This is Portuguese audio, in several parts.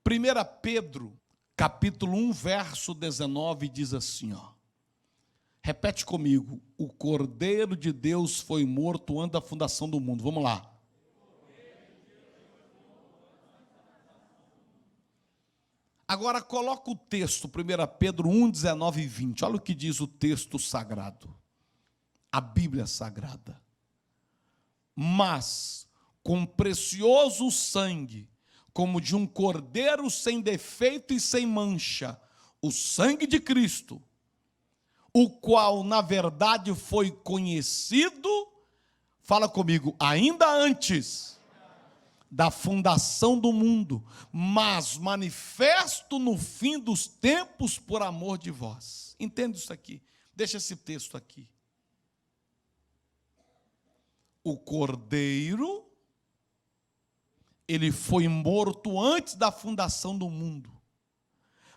1 Pedro, capítulo 1, verso 19, diz assim, ó. Repete comigo. O Cordeiro de Deus foi morto antes da fundação do mundo. Vamos lá. Agora coloca o texto, 1 Pedro 1, 19 e 20. Olha o que diz o texto sagrado. A Bíblia Sagrada. Mas, com precioso sangue, como de um cordeiro sem defeito e sem mancha, o sangue de Cristo, o qual, na verdade, foi conhecido, fala comigo, ainda antes da fundação do mundo, mas manifesto no fim dos tempos por amor de vós. Entende isso aqui? Deixa esse texto aqui. O Cordeiro, ele foi morto antes da fundação do mundo,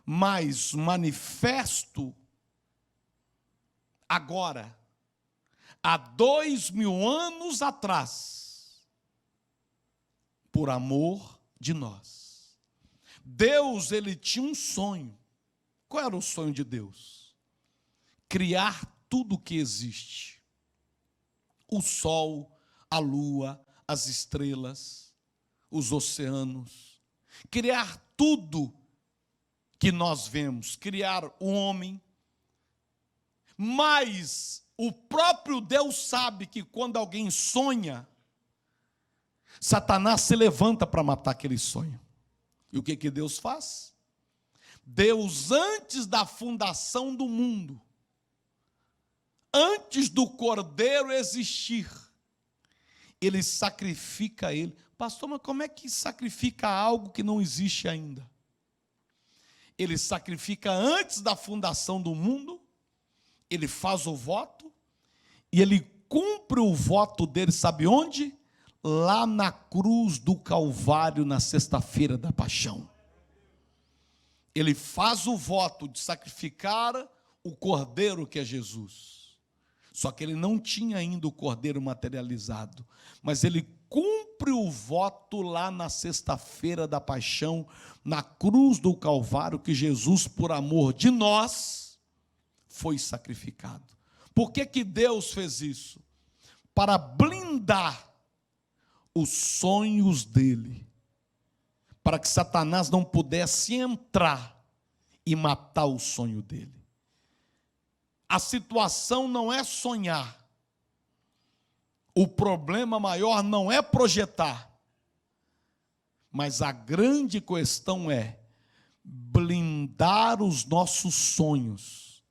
mas manifesto agora, há 2000 anos atrás, por amor de nós. Deus, ele tinha um sonho. Qual era o sonho de Deus? Criar tudo o que existe. O sol, a lua, as estrelas, os oceanos. Criar tudo que nós vemos. Criar o homem. Mas o próprio Deus sabe que quando alguém sonha, Satanás se levanta para matar aquele sonho. E o que Deus faz? Deus, antes da fundação do mundo, antes do Cordeiro existir, ele sacrifica ele. Pastor, mas como é que sacrifica algo que não existe ainda? Ele sacrifica antes da fundação do mundo, ele faz o voto, e ele cumpre o voto dele, sabe onde? Lá na cruz do Calvário, na sexta-feira da paixão. Ele faz o voto de sacrificar o cordeiro que é Jesus. Só que ele não tinha ainda o cordeiro materializado, mas ele cumpre o voto lá na sexta-feira da paixão, na cruz do Calvário, que Jesus, por amor de nós, foi sacrificado. Por que Deus fez isso? Para blindar os sonhos dele, para que Satanás não pudesse entrar e matar o sonho dele. A situação não é sonhar, o problema maior não é projetar, mas a grande questão é blindar os nossos sonhos,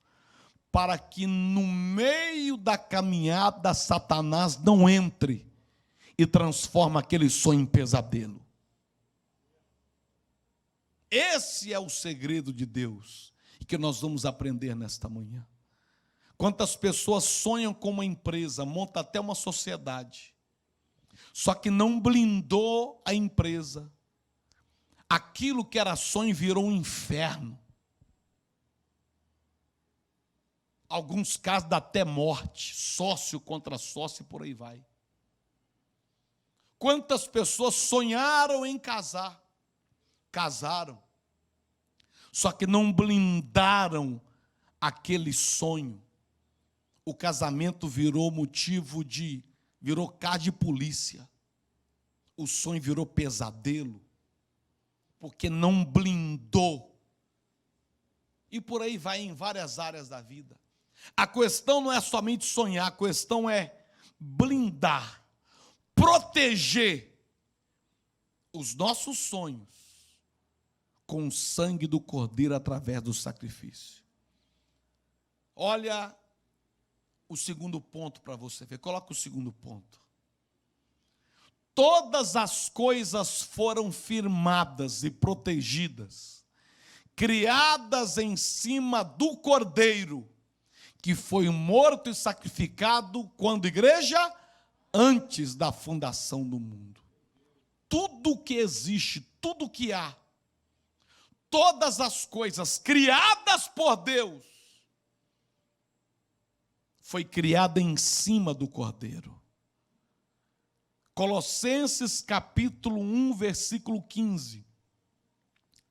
para que no meio da caminhada Satanás não entre e transforma aquele sonho em pesadelo. Esse é o segredo de Deus, que nós vamos aprender nesta manhã. Quantas pessoas sonham com uma empresa, monta até uma sociedade, só que não blindou a empresa. Aquilo que era sonho virou um inferno. Alguns casos dá até morte, sócio contra sócio e por aí vai. Quantas pessoas sonharam em casar, casaram, só que não blindaram aquele sonho. O casamento virou virou caso de polícia. O sonho virou pesadelo, porque não blindou. E por aí vai em várias áreas da vida. A questão não é somente sonhar, a questão é blindar, proteger os nossos sonhos com o sangue do Cordeiro através do sacrifício. Olha o segundo ponto para você ver. Coloca o segundo ponto. Todas as coisas foram firmadas e protegidas, criadas em cima do Cordeiro, que foi morto e sacrificado quando, igreja? Antes da fundação do mundo. Tudo que existe, tudo que há, todas as coisas criadas por Deus, foi criada em cima do Cordeiro. Colossenses capítulo 1, versículo 15.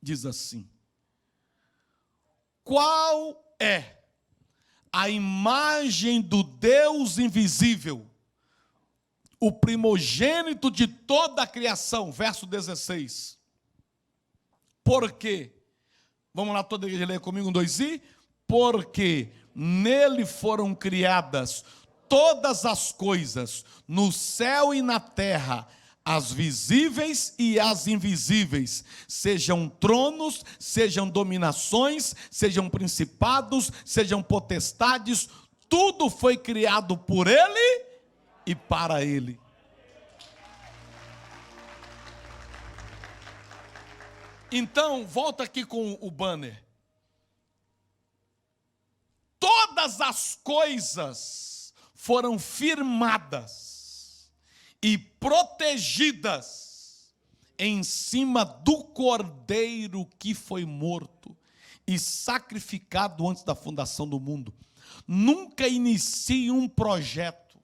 diz assim: qual é a imagem do Deus invisível, o primogênito de toda a criação? Verso 16. Porque, vamos lá, toda a igreja ler comigo, 1, 2 e... Porque nele foram criadas todas as coisas, no céu e na terra, as visíveis e as invisíveis, sejam tronos, sejam dominações, sejam principados, sejam potestades, tudo foi criado por ele e para ele. Então, volta aqui com o banner. Todas as coisas foram firmadas e protegidas em cima do Cordeiro que foi morto e sacrificado antes da fundação do mundo. Nunca inicie um projeto,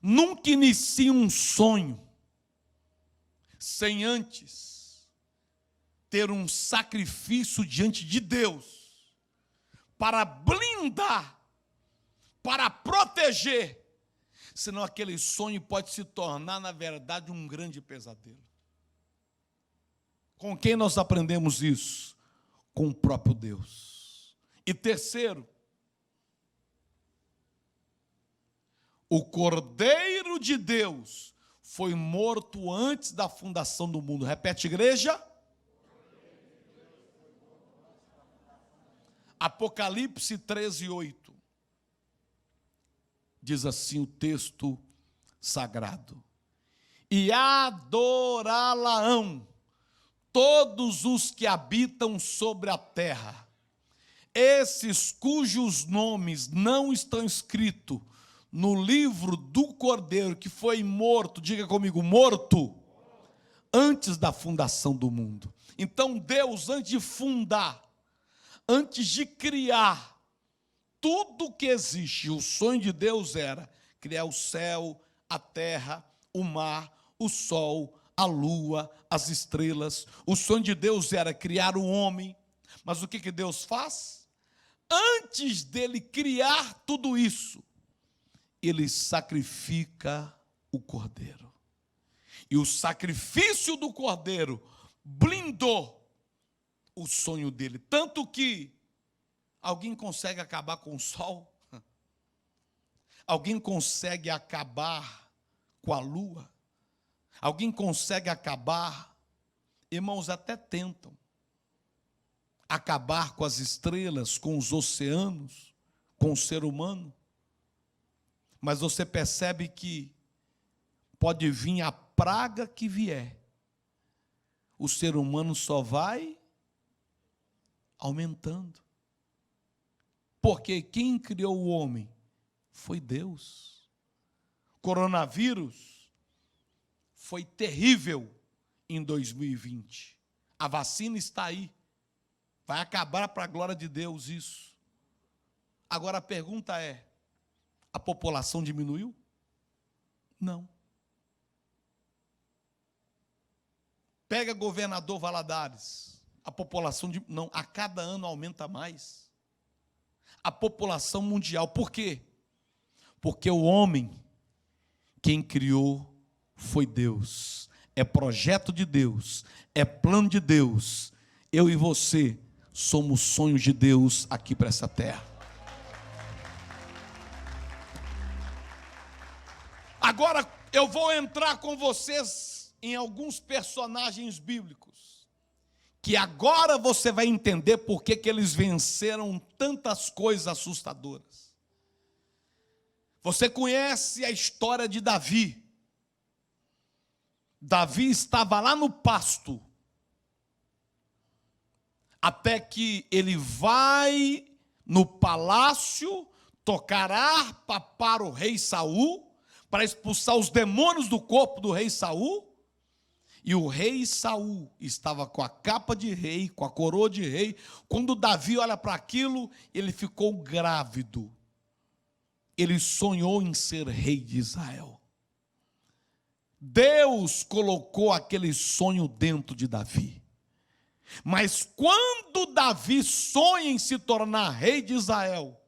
nunca inicie um sonho sem antes ter um sacrifício diante de Deus para blindar, para proteger, senão aquele sonho pode se tornar, na verdade, um grande pesadelo. Com quem nós aprendemos isso? Com o próprio Deus. E terceiro, o Cordeiro de Deus foi morto antes da fundação do mundo. Repete, igreja. Apocalipse 13, 8. Diz assim o texto sagrado: e adorá-la-ão todos os que habitam sobre a terra, esses cujos nomes não estão escritos no livro do Cordeiro que foi morto, diga comigo, morto, antes da fundação do mundo. Então Deus, antes de fundar, antes de criar tudo que existe, o sonho de Deus era criar o céu, a terra, o mar, o sol, a lua, as estrelas. O sonho de Deus era criar o homem. Mas o que Deus faz? Antes dele criar tudo isso, ele sacrifica o cordeiro. E o sacrifício do cordeiro blindou o sonho dele. Tanto que alguém consegue acabar com o sol? Alguém consegue acabar com a lua? Alguém consegue acabar? Irmãos, até tentam acabar com as estrelas, com os oceanos, com o ser humano. Mas você percebe que pode vir a praga que vier, o ser humano só vai aumentando. Porque quem criou o homem foi Deus. Coronavírus foi terrível em 2020. A vacina está aí. Vai acabar para a glória de Deus isso. Agora a pergunta é: a população diminuiu? Não. Pega governador Valadares. A população não, a cada ano aumenta mais. A população mundial. Por quê? Porque o homem, quem criou foi Deus. É projeto de Deus, é plano de Deus. Eu e você somos sonhos de Deus aqui para essa terra. Agora eu vou entrar com vocês em alguns personagens bíblicos, que agora você vai entender por que eles venceram tantas coisas assustadoras. Você conhece a história de Davi. Davi estava lá no pasto, até que ele vai no palácio tocar harpa para o rei Saul, para expulsar os demônios do corpo do rei Saul. E o rei Saul estava com a capa de rei, com a coroa de rei. Quando Davi olha para aquilo, ele ficou grávido. Ele sonhou em ser rei de Israel. Deus colocou aquele sonho dentro de Davi. Mas quando Davi sonha em se tornar rei de Israel,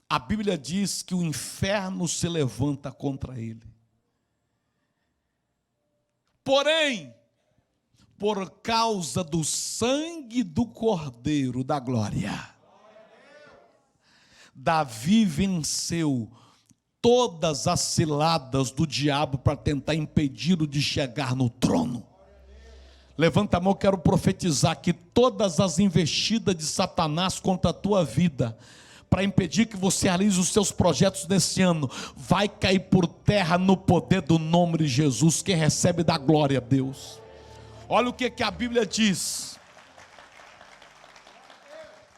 a Bíblia diz que o inferno se levanta contra ele. Porém, por causa do sangue do Cordeiro da glória, Davi venceu todas as ciladas do diabo para tentar impedi-lo de chegar no trono. Levanta a mão, quero profetizar que todas as investidas de Satanás contra a tua vida, para impedir que você realize os seus projetos nesse ano, vai cair por terra no poder do nome de Jesus. Quem recebe dá glória a Deus. Olha o que a Bíblia diz.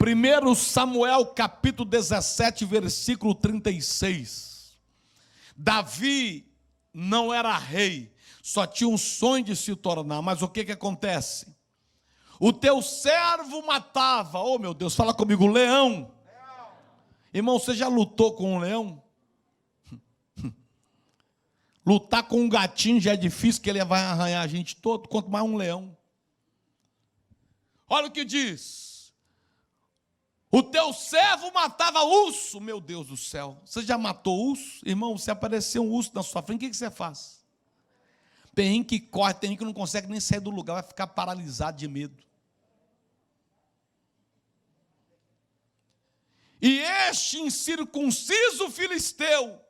1 Samuel capítulo 17, versículo 36. Davi não era rei, só tinha um sonho de se tornar, mas o que acontece? O teu servo matava, oh meu Deus, fala comigo, leão. Irmão, você já lutou com um leão? Lutar com um gatinho já é difícil, que ele vai arranhar a gente todo, quanto mais um leão. Olha o que diz. O teu servo matava urso, meu Deus do céu. Você já matou urso? Irmão, se aparecer um urso na sua frente, o que você faz? Tem gente que corre, tem gente que não consegue nem sair do lugar, vai ficar paralisado de medo. E este incircunciso filisteu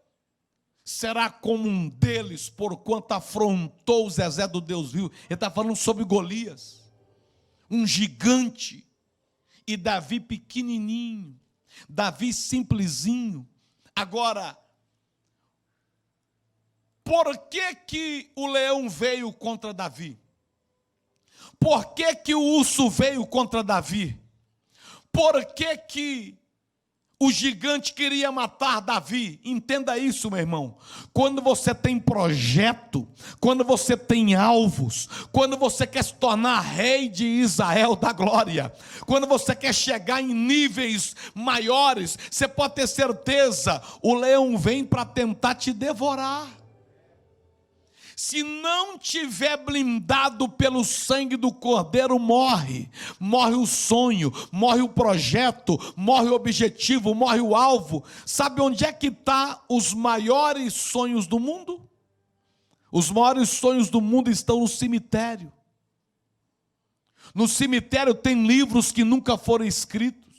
será como um deles, porquanto afrontou os exércitos do Deus vivo. Ele está falando sobre Golias, um gigante, e Davi pequenininho, Davi simplesinho. Agora, por que o leão veio contra Davi? Por que o urso veio contra Davi? Por que o gigante queria matar Davi? Entenda isso, meu irmão. Quando você tem projeto, quando você tem alvos, quando você quer se tornar rei de Israel da glória, quando você quer chegar em níveis maiores, você pode ter certeza, o leão vem para tentar te devorar. Se não tiver blindado pelo sangue do Cordeiro, morre o sonho, morre o projeto, morre o objetivo, morre o alvo. Sabe onde é que estão os maiores sonhos do mundo? Os maiores sonhos do mundo estão no cemitério. No cemitério tem livros que nunca foram escritos.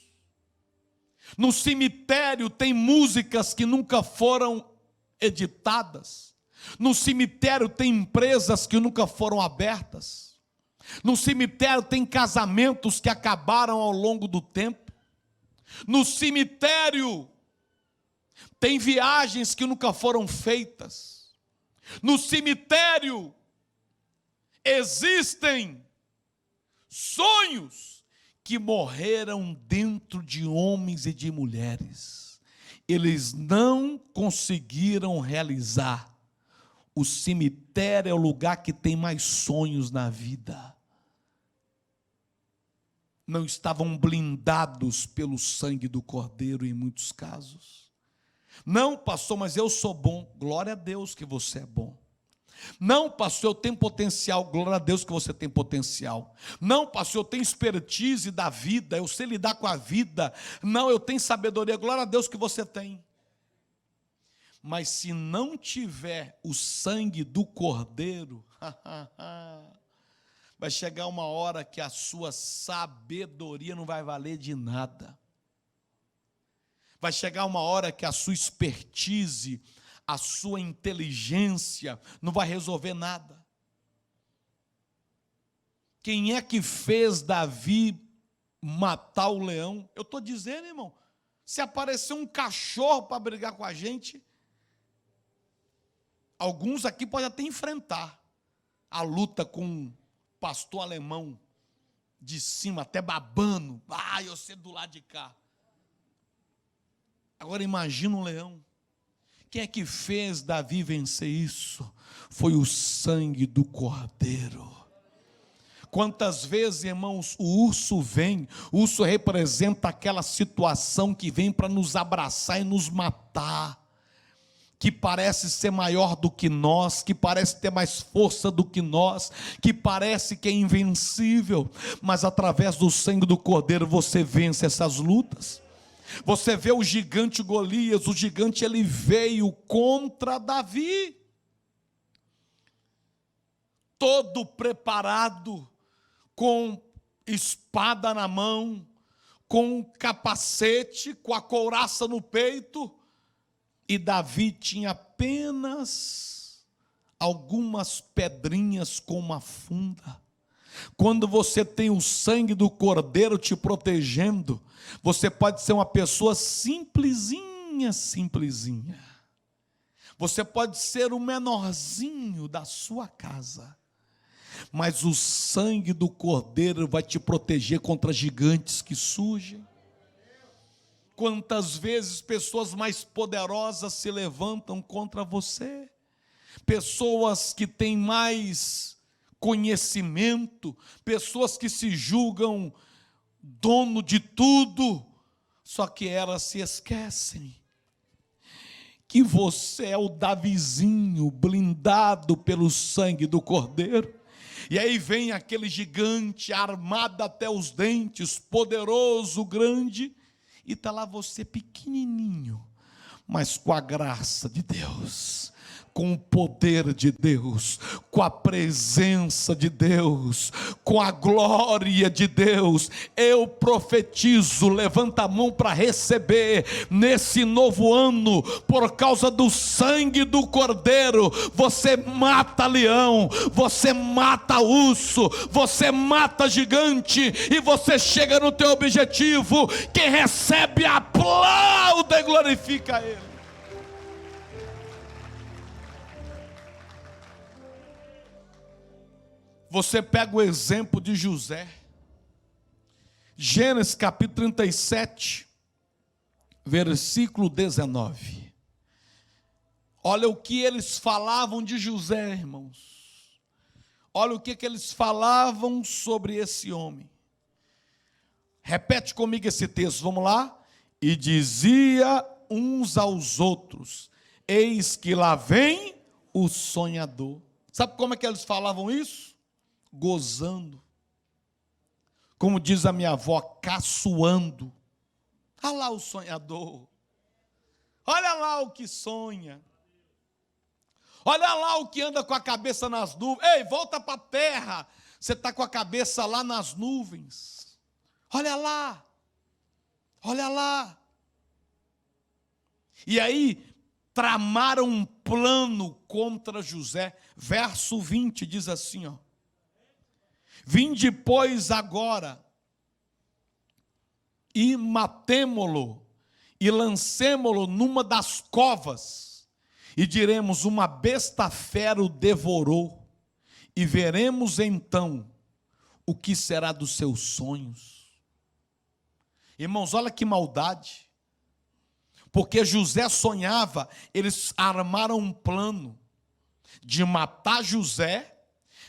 No cemitério tem músicas que nunca foram editadas. No cemitério tem empresas que nunca foram abertas. No cemitério tem casamentos que acabaram ao longo do tempo. No cemitério tem viagens que nunca foram feitas. No cemitério existem sonhos que morreram dentro de homens e de mulheres. Eles não conseguiram realizar. O cemitério é o lugar que tem mais sonhos na vida. Não estavam blindados pelo sangue do Cordeiro em muitos casos. Não, pastor, mas eu sou bom. Glória a Deus que você é bom. Não, pastor, eu tenho potencial. Glória a Deus que você tem potencial. Não, pastor, eu tenho expertise da vida, eu sei lidar com a vida. Não, eu tenho sabedoria. Glória a Deus que você tem. Mas se não tiver o sangue do Cordeiro, vai chegar uma hora que a sua sabedoria não vai valer de nada. Vai chegar uma hora que a sua expertise, a sua inteligência não vai resolver nada. Quem é que fez Davi matar o leão? Eu estou dizendo, irmão, se aparecer um cachorro para brigar com a gente, alguns aqui podem até enfrentar a luta com um pastor alemão de cima, até babando. Eu sei do lado de cá. Agora imagina um leão. Quem é que fez Davi vencer isso? Foi o sangue do Cordeiro. Quantas vezes, irmãos, o urso vem, o urso representa aquela situação que vem para nos abraçar e nos matar. que parece ser maior do que nós, que parece ter mais força do que nós, que parece que é invencível, mas através do sangue do Cordeiro você vence essas lutas. Você vê o gigante Golias, o gigante ele veio contra Davi, todo preparado, com espada na mão, com capacete, com a couraça no peito, e Davi tinha apenas algumas pedrinhas com uma funda. Quando você tem o sangue do Cordeiro te protegendo, você pode ser uma pessoa simplesinha. Você pode ser o menorzinho da sua casa, mas o sangue do Cordeiro vai te proteger contra gigantes que surgem. Quantas vezes pessoas mais poderosas se levantam contra você, pessoas que têm mais conhecimento, pessoas que se julgam dono de tudo, só que elas se esquecem que você é o Davizinho blindado pelo sangue do Cordeiro. E aí vem aquele gigante armado até os dentes, poderoso, grande, e está lá você pequenininho, mas com a graça de Deus, com o poder de Deus, com a presença de Deus, com a glória de Deus. Eu profetizo, levanta a mão para receber nesse novo ano, por causa do sangue do Cordeiro, você mata leão, você mata urso, você mata gigante, e você chega no teu objetivo. Quem recebe, aplauda e glorifica Ele. Você pega o exemplo de José, Gênesis capítulo 37, versículo 19. Olha o que eles falavam de José, irmãos. Olha o que eles falavam sobre esse homem. Repete comigo esse texto, vamos lá. E dizia uns aos outros: eis que lá vem o sonhador. Sabe como é que eles falavam isso? Gozando, como diz a minha avó, caçoando. Olha lá o sonhador, olha lá o que sonha, olha lá o que anda com a cabeça nas nuvens. Ei, volta para a terra, você está com a cabeça lá nas nuvens. Olha lá, olha lá. E aí tramaram um plano contra José. Verso 20 diz assim, ó: vinde, pois, agora, e matemo-lo, e lancemo-lo numa das covas, e diremos: uma besta fera o devorou, e veremos então o que será dos seus sonhos. Irmãos, olha que maldade, porque José sonhava. Eles armaram um plano de matar José,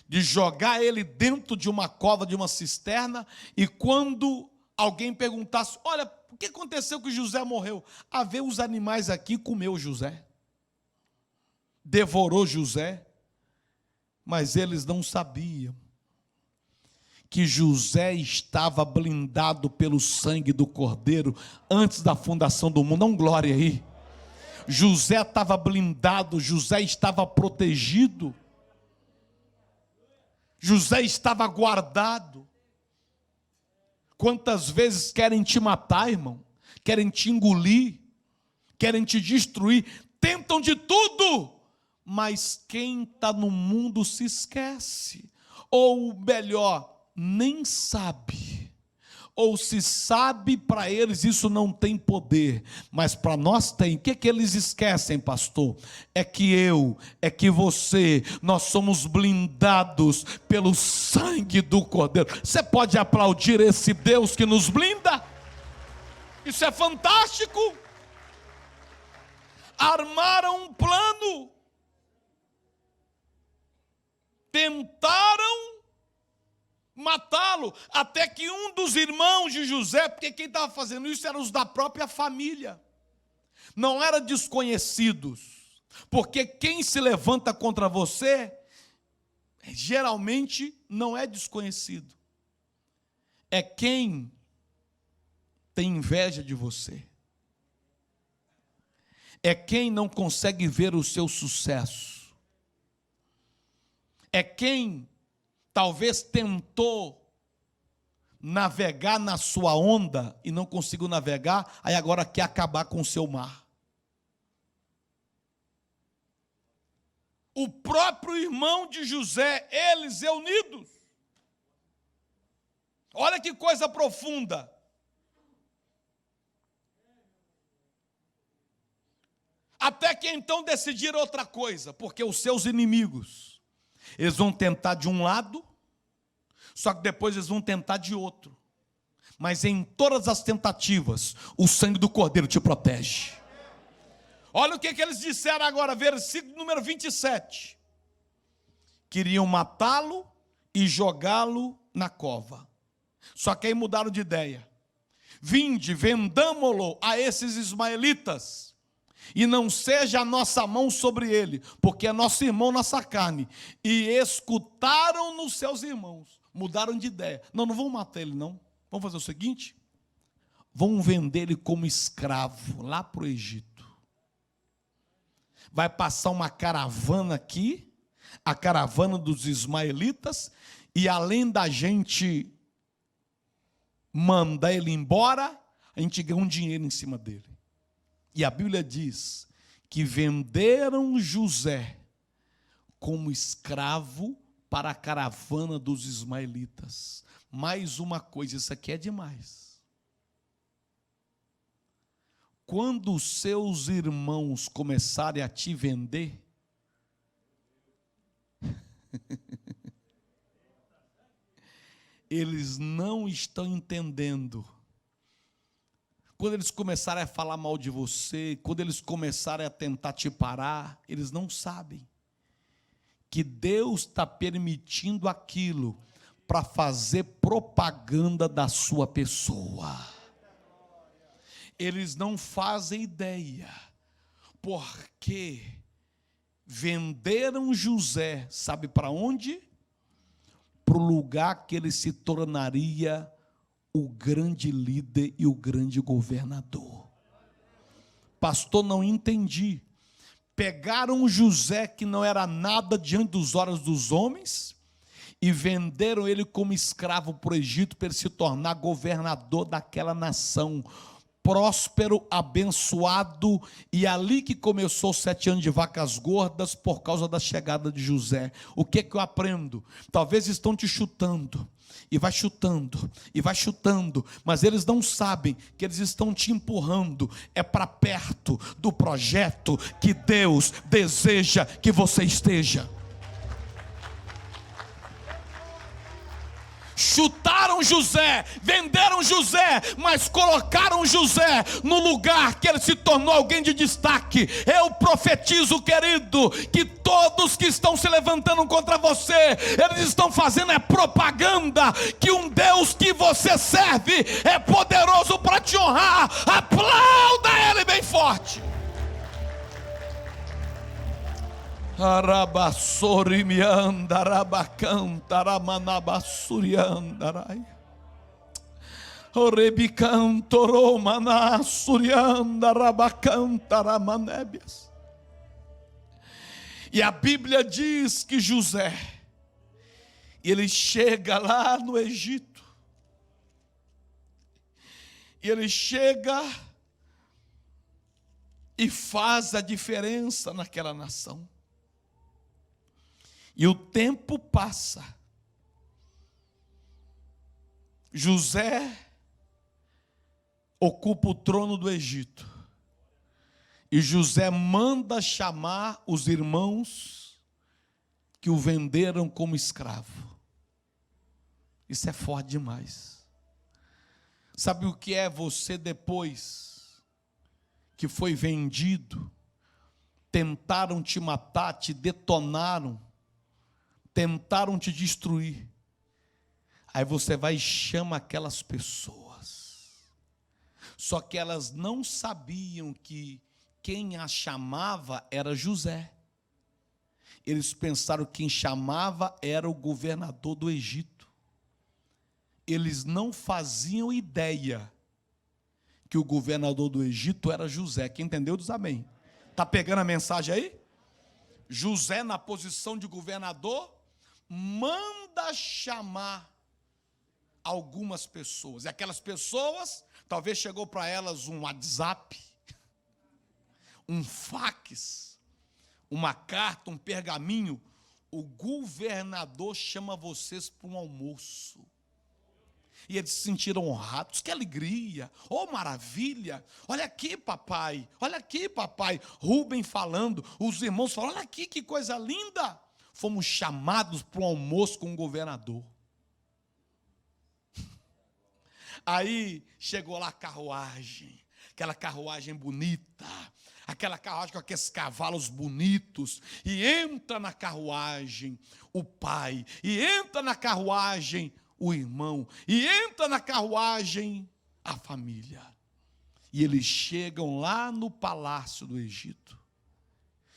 de jogar ele dentro de uma cova, de uma cisterna, e quando alguém perguntasse: olha, o que aconteceu que José morreu? Havia os animais aqui, comeu José, devorou José. Mas eles não sabiam que José estava blindado pelo sangue do Cordeiro antes da fundação do mundo. Dá um glória aí. José estava blindado, José estava protegido, José estava guardado. Quantas vezes querem te matar, irmão? Querem te engolir, querem te destruir, tentam de tudo, mas quem está no mundo se esquece, ou melhor, nem sabe. Ou se sabe, para eles isso não tem poder, mas para nós tem. O que eles esquecem, pastor? É que você, nós somos blindados pelo sangue do Cordeiro. Você pode aplaudir esse Deus que nos blinda? Isso é fantástico. Armaram um plano, tentaram matá-lo, até que um dos irmãos de José, porque quem estava fazendo isso eram os da própria família, não eram desconhecidos, Porque quem se levanta contra você, geralmente não é desconhecido. É quem tem inveja de você. É quem não consegue ver o seu sucesso. É quem talvez tentou navegar na sua onda e não conseguiu navegar, aí agora quer acabar com o seu mar. O próprio irmão de José, eles reunidos. Olha que coisa profunda. Até que então decidiram outra coisa, porque os seus inimigos, eles vão tentar de um lado, só que depois eles vão tentar de outro. Mas em todas as tentativas, o sangue do Cordeiro te protege. Olha o que eles disseram agora, versículo número 27. Queriam matá-lo e jogá-lo na cova. Só que aí mudaram de ideia. Vinde, vendamo-lo a esses ismaelitas, e não seja a nossa mão sobre ele, porque é nosso irmão, nossa carne. E escutaram nos seus irmãos. Mudaram de ideia. Não vamos matar ele não. Vamos fazer o seguinte. Vamos vender ele como escravo lá para o Egito. Vai passar uma caravana aqui, a caravana dos ismaelitas, e além da gente mandar ele embora, a gente ganha um dinheiro em cima dele. E a Bíblia diz que venderam José como escravo para a caravana dos ismaelitas. Mais uma coisa, isso aqui é demais. Quando os seus irmãos começarem a te vender, eles não estão entendendo. Quando eles começarem a falar mal de você, quando eles começarem a tentar te parar, eles não sabem que Deus está permitindo aquilo para fazer propaganda da sua pessoa. Eles não fazem ideia, porque venderam José, sabe para onde? Para o lugar que ele se tornaria o grande líder e o grande governador. Pastor, não entendi. Pegaram José, que não era nada diante dos olhos dos homens, e venderam ele como escravo para o Egito, para ele se tornar governador daquela nação, próspero, abençoado, e ali que começou os 7 anos de vacas gordas, por causa da chegada de José. O que eu aprendo? Talvez estão te chutando, e vai chutando, e vai chutando, mas eles não sabem que eles estão te empurrando, é para perto do projeto que Deus deseja que você esteja. Chutaram José, venderam José, mas colocaram José no lugar que ele se tornou alguém de destaque. Eu profetizo, querido, que todos que estão se levantando contra você, eles estão fazendo propaganda, que um Deus que você serve é poderoso para te honrar. Aplauda ele bem forte. Arabasorimianda, arabacanta, aramanabassuriandarai. Orebicanto, romanassurianda, arabacanta, aramanébias. E a Bíblia diz que José, ele chega lá no Egito, e ele chega e faz a diferença naquela nação. E o tempo passa. José ocupa o trono do Egito. E José manda chamar os irmãos que o venderam como escravo. Isso é forte demais. Sabe o que é você depois que foi vendido? Tentaram te matar, te detonaram, tentaram te destruir. Aí você vai e chama aquelas pessoas. Só que elas não sabiam que quem a chamava era José. Eles pensaram que quem chamava era o governador do Egito. Eles não faziam ideia que o governador do Egito era José. Quem entendeu diz amém. Está pegando a mensagem aí? José, na posição de governador, manda chamar algumas pessoas. E aquelas pessoas, talvez chegou para elas um WhatsApp, um fax, uma carta, um pergaminho. O governador chama vocês para um almoço. E eles se sentiram honrados. Que alegria, oh maravilha, olha aqui papai, olha aqui papai. Rubem falando, os irmãos falando, olha aqui que coisa linda. Fomos chamados para um almoço com o governador. Aí chegou lá a carruagem, aquela carruagem bonita, aquela carruagem com aqueles cavalos bonitos, e entra na carruagem o pai, e entra na carruagem o irmão, e entra na carruagem a família. E eles chegam lá no palácio do Egito.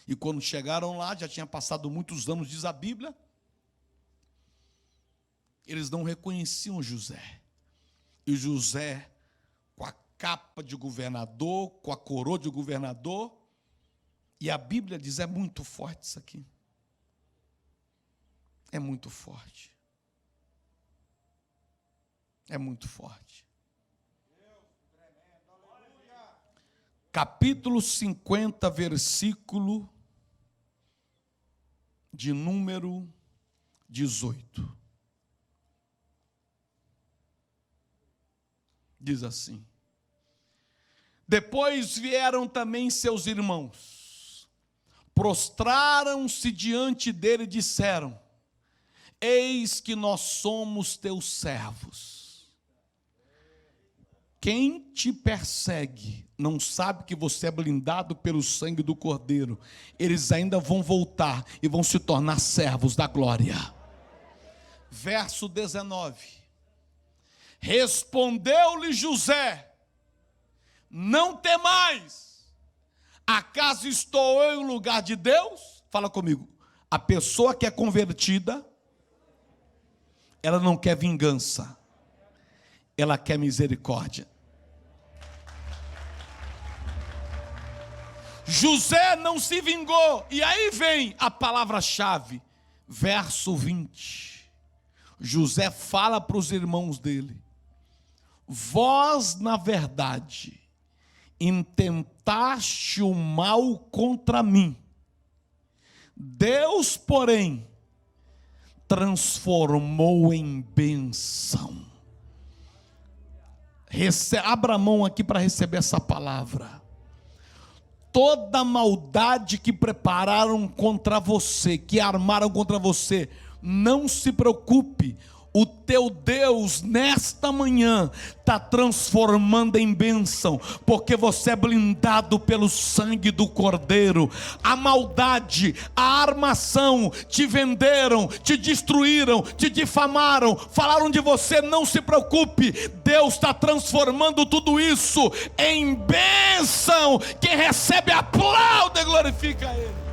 E quando chegaram lá, já tinha passado muitos anos, diz a Bíblia, eles não reconheciam José. E José, com a capa de governador, com a coroa de governador, e a Bíblia diz, é muito forte isso aqui. É muito forte. É muito forte. Capítulo 50, versículo de número 18. Diz assim: depois vieram também seus irmãos, prostraram-se diante dele e disseram: eis que nós somos teus servos. Quem te persegue não sabe que você é blindado pelo sangue do Cordeiro. Eles ainda vão voltar e vão se tornar servos da glória. Verso 19. Respondeu-lhe José: não temais, acaso estou eu em lugar de Deus? Fala comigo. A pessoa que é convertida, ela não quer vingança, ela quer misericórdia. José não se vingou. E aí vem a palavra-chave, verso 20. José fala para os irmãos dele: vós, na verdade, intentaste o mal contra mim. Deus, porém, transformou em bênção. Abra a mão aqui para receber essa palavra. Toda maldade que prepararam contra você, que armaram contra você, não se preocupe. O teu Deus, nesta manhã, está transformando em bênção, porque você é blindado pelo sangue do Cordeiro. A maldade, a armação, te venderam, te destruíram, te difamaram, falaram de você, não se preocupe. Deus está transformando tudo isso em bênção. Quem recebe, aplaude e glorifica Ele.